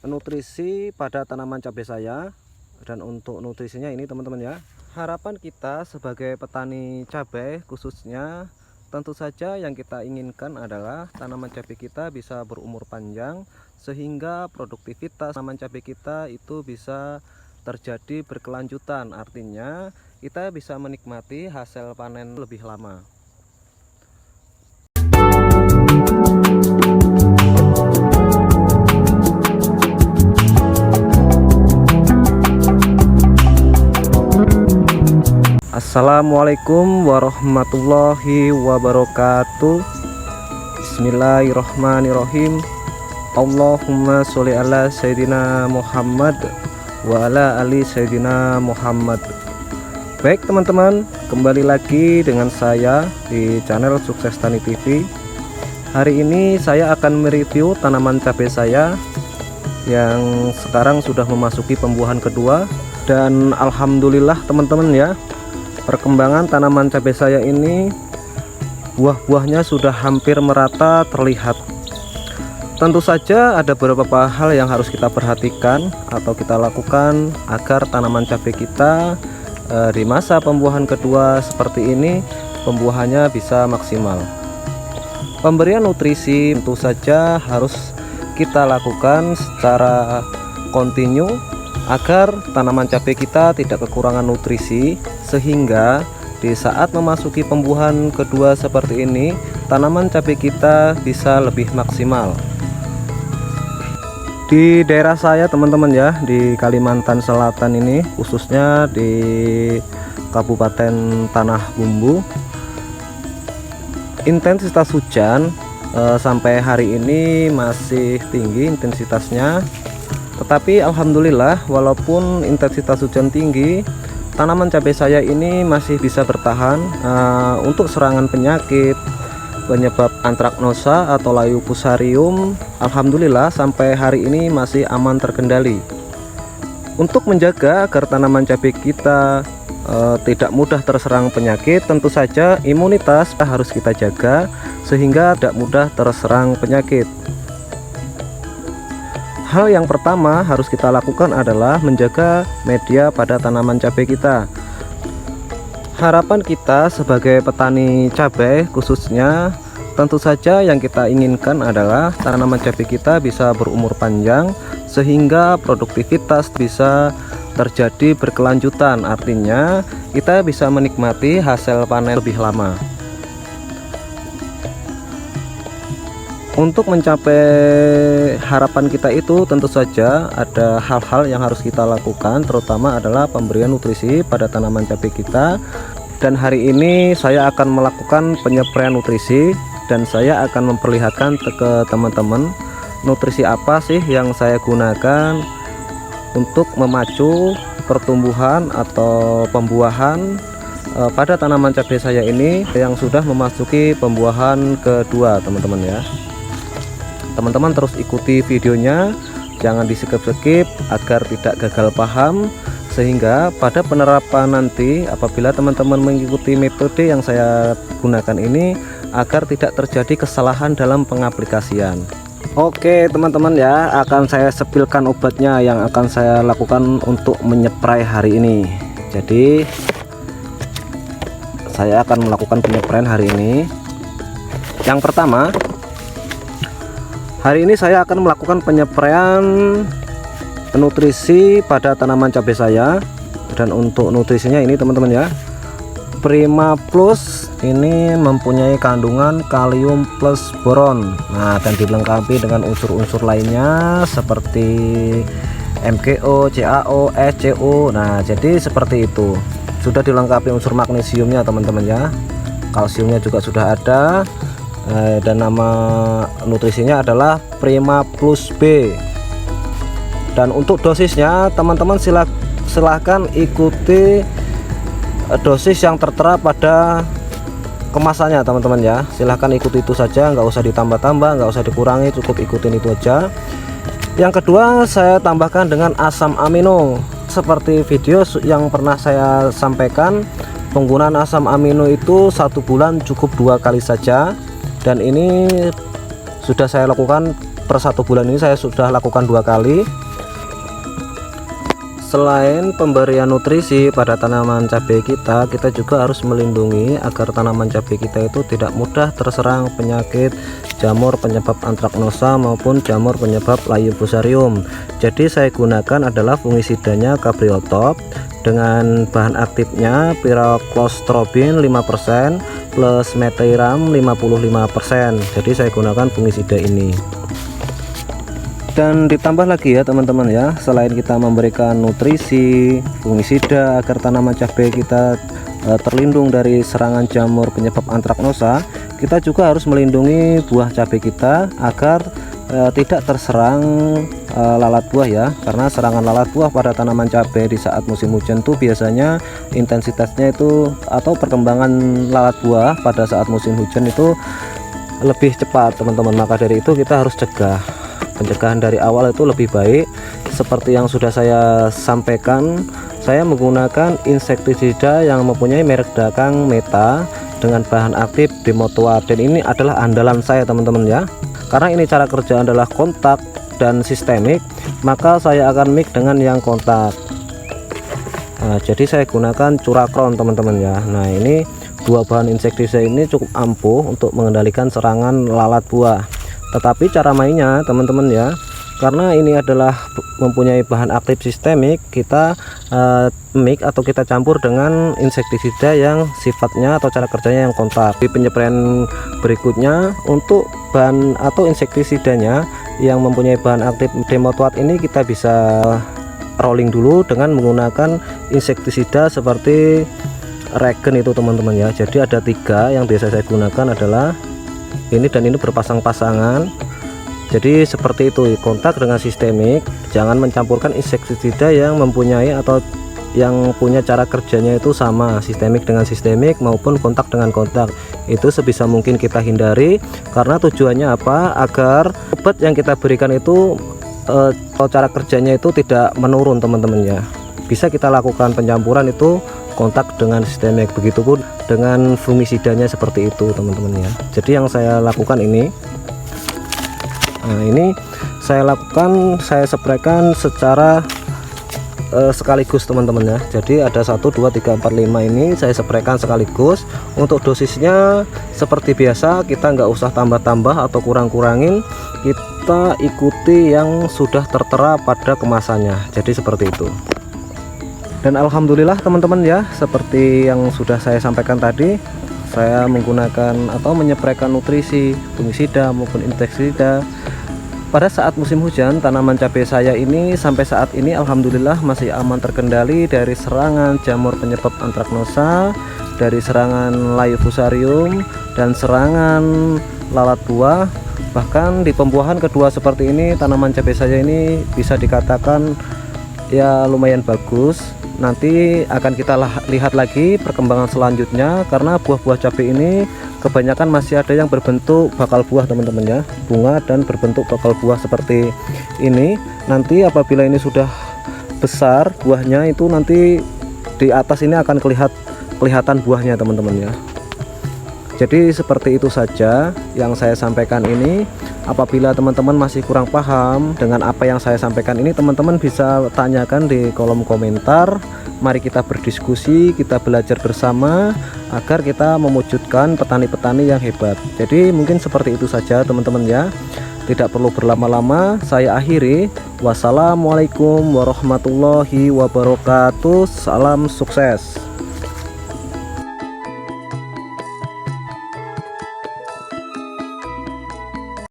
nutrisi pada tanaman cabai saya. Dan untuk nutrisinya ini teman-teman ya, harapan kita sebagai petani cabai khususnya, tentu saja yang kita inginkan adalah tanaman cabai kita bisa berumur panjang sehingga produktivitas tanaman cabai kita itu bisa terjadi berkelanjutan. Artinya kita bisa menikmati hasil panen lebih lama. Assalamualaikum warahmatullahi wabarakatuh. Bismillahirrahmanirrahim. Allahumma sholli ala Sayyidina Muhammad wa ala ali Sayyidina Muhammad. Baik teman-teman, kembali lagi dengan saya di channel Sukses Tani TV. Hari ini saya akan mereview tanaman cabai saya yang sekarang sudah memasuki pembuahan kedua. Dan alhamdulillah teman-teman ya, perkembangan tanaman cabai saya ini buah-buahnya sudah hampir merata terlihat. Tentu saja ada beberapa hal yang harus kita perhatikan atau kita lakukan agar tanaman cabai kita di masa pembuahan kedua seperti ini pembuahannya bisa maksimal. Pemberian nutrisi tentu saja harus kita lakukan secara kontinu agar tanaman cabai kita tidak kekurangan nutrisi, sehingga di saat memasuki pembuahan kedua seperti ini tanaman cabai kita bisa lebih maksimal. Di daerah saya teman-teman ya, di Kalimantan Selatan ini, khususnya di Kabupaten Tanah Bumbu, intensitas hujan sampai hari ini masih tinggi intensitasnya. Tetapi alhamdulillah, walaupun intensitas hujan tinggi, tanaman cabai saya ini masih bisa bertahan untuk serangan penyakit penyebab antraknosa atau layu fusarium. Alhamdulillah sampai hari ini masih aman terkendali. Untuk menjaga agar tanaman cabai kita tidak mudah terserang penyakit, tentu saja imunitas harus kita jaga sehingga tidak mudah terserang penyakit. Hal yang pertama harus kita lakukan adalah menjaga media pada tanaman cabai kita. Harapan kita sebagai petani cabai khususnya, tentu saja yang kita inginkan adalah tanaman cabai kita bisa berumur panjang sehingga produktivitas bisa terjadi berkelanjutan. Artinya kita bisa menikmati hasil panen lebih lama. Untuk mencapai harapan kita itu tentu saja ada hal-hal yang harus kita lakukan, terutama adalah pemberian nutrisi pada tanaman cabai kita. Dan hari ini saya akan melakukan penyepraian nutrisi dan saya akan memperlihatkan ke teman-teman nutrisi apa sih yang saya gunakan untuk memacu pertumbuhan atau pembuahan pada tanaman cabai saya ini yang sudah memasuki pembuahan kedua teman-teman ya. Teman-teman terus ikuti videonya, jangan di skip-skip agar tidak gagal paham, sehingga pada penerapan nanti apabila teman-teman mengikuti metode yang saya gunakan ini agar tidak terjadi kesalahan dalam pengaplikasian. Oke teman-teman ya, akan saya sepilkan obatnya yang akan saya lakukan untuk menyeprai hari ini. Jadi saya akan melakukan penyepraian hari ini. Yang pertama, hari ini saya akan melakukan penyepraian nutrisi pada tanaman cabai saya. Dan untuk nutrisinya ini teman-teman ya, Prima Plus ini mempunyai kandungan kalium plus boron. Nah, dan dilengkapi dengan unsur-unsur lainnya seperti MgO, CaO, SCO. Nah, jadi seperti itu. Sudah dilengkapi unsur magnesiumnya teman-teman ya. Kalsiumnya juga sudah ada. Dan nama nutrisinya adalah Prima Plus B. Dan untuk dosisnya teman-teman silahkan ikuti dosis yang tertera pada kemasannya teman-teman ya. Silahkan ikuti itu saja, nggak usah ditambah-tambah, nggak usah dikurangi, cukup ikutin itu aja. Yang kedua, saya tambahkan dengan asam amino. Seperti video yang pernah saya sampaikan, penggunaan asam amino itu 1 bulan cukup 2 kali saja. Dan ini sudah saya lakukan per 1 bulan ini saya sudah lakukan 2 kali. Selain pemberian nutrisi pada tanaman cabai kita juga harus melindungi agar tanaman cabai kita itu tidak mudah terserang penyakit jamur penyebab antraknosa maupun jamur penyebab layu fusarium. Jadi saya gunakan adalah fungisidanya Cabriotop dengan bahan aktifnya Pyraclostrobin 5% plus Metairam 55%. Jadi saya gunakan fungisida ini. Dan ditambah lagi ya teman-teman ya, selain kita memberikan nutrisi fungisida agar tanaman cabai kita terlindung dari serangan jamur penyebab antraknosa, kita juga harus melindungi buah cabai kita agar tidak terserang lalat buah ya, karena serangan lalat buah pada tanaman cabai di saat musim hujan tuh biasanya intensitasnya itu atau perkembangan lalat buah pada saat musim hujan itu lebih cepat teman-teman. Maka dari itu kita harus cegah. Pencegahan dari awal itu lebih baik. Seperti yang sudah saya sampaikan, saya menggunakan insektisida yang mempunyai merek dagang Meta dengan bahan aktif Demotuat, dan ini adalah andalan saya teman-teman ya, karena ini cara kerja adalah kontak dan sistemik, maka saya akan mix dengan yang kontak. Nah, jadi saya gunakan Curacron teman-teman ya. Nah, ini dua bahan insektisida ini cukup ampuh untuk mengendalikan serangan lalat buah. Tetapi cara mainnya teman-teman ya, karena ini adalah mempunyai bahan aktif sistemik, kita mix atau kita campur dengan insektisida yang sifatnya atau cara kerjanya yang kontak. Di penysprayan berikutnya untuk bahan atau insektisidanya yang mempunyai bahan aktif Demotuat ini kita bisa rolling dulu dengan menggunakan insektisida seperti Regen itu teman-teman ya. Jadi ada 3 yang biasa saya gunakan adalah ini dan ini berpasang-pasangan. Jadi seperti itu, kontak dengan sistemik, jangan mencampurkan insektisida yang mempunyai atau yang punya cara kerjanya itu sama, sistemik dengan sistemik maupun kontak dengan kontak. Itu sebisa mungkin kita hindari, karena tujuannya apa? Agar obat yang kita berikan itu cara kerjanya itu tidak menurun teman-teman ya. Bisa kita lakukan pencampuran itu kontak dengan sistemik, begitupun dengan fungisidanya seperti itu teman-teman ya. Jadi yang saya lakukan ini, nah ini saya lakukan, saya spraykan secara sekaligus teman-teman ya. Jadi ada 1 2 3 4 5 ini saya spraykan sekaligus. Untuk dosisnya seperti biasa, kita nggak usah tambah-tambah atau kurang-kurangin, kita ikuti yang sudah tertera pada kemasannya. Jadi seperti itu. Dan alhamdulillah teman-teman ya, seperti yang sudah saya sampaikan tadi, saya menggunakan atau menyemprotkan nutrisi fungisida maupun insektisida pada saat musim hujan. Tanaman cabai saya ini sampai saat ini alhamdulillah masih aman terkendali dari serangan jamur penyebab antraknosa, dari serangan layu fusarium, dan serangan lalat buah. Bahkan di pembuahan kedua seperti ini, tanaman cabai saya ini bisa dikatakan ya lumayan bagus. Nanti akan kita lihat lagi perkembangan selanjutnya, karena buah-buah cabai ini kebanyakan masih ada yang berbentuk bakal buah teman-teman ya, bunga dan berbentuk bakal buah seperti ini. Nanti apabila ini sudah besar buahnya itu, nanti di atas ini akan kelihatan buahnya teman-teman ya. Jadi seperti itu saja yang saya sampaikan ini. Apabila teman-teman masih kurang paham dengan apa yang saya sampaikan ini, teman-teman bisa tanyakan di kolom komentar. Mari kita berdiskusi, kita belajar bersama agar kita mewujudkan petani-petani yang hebat. Jadi mungkin seperti itu saja teman-teman ya, tidak perlu berlama-lama. Saya akhiri, wassalamualaikum warahmatullahi wabarakatuh. Salam sukses.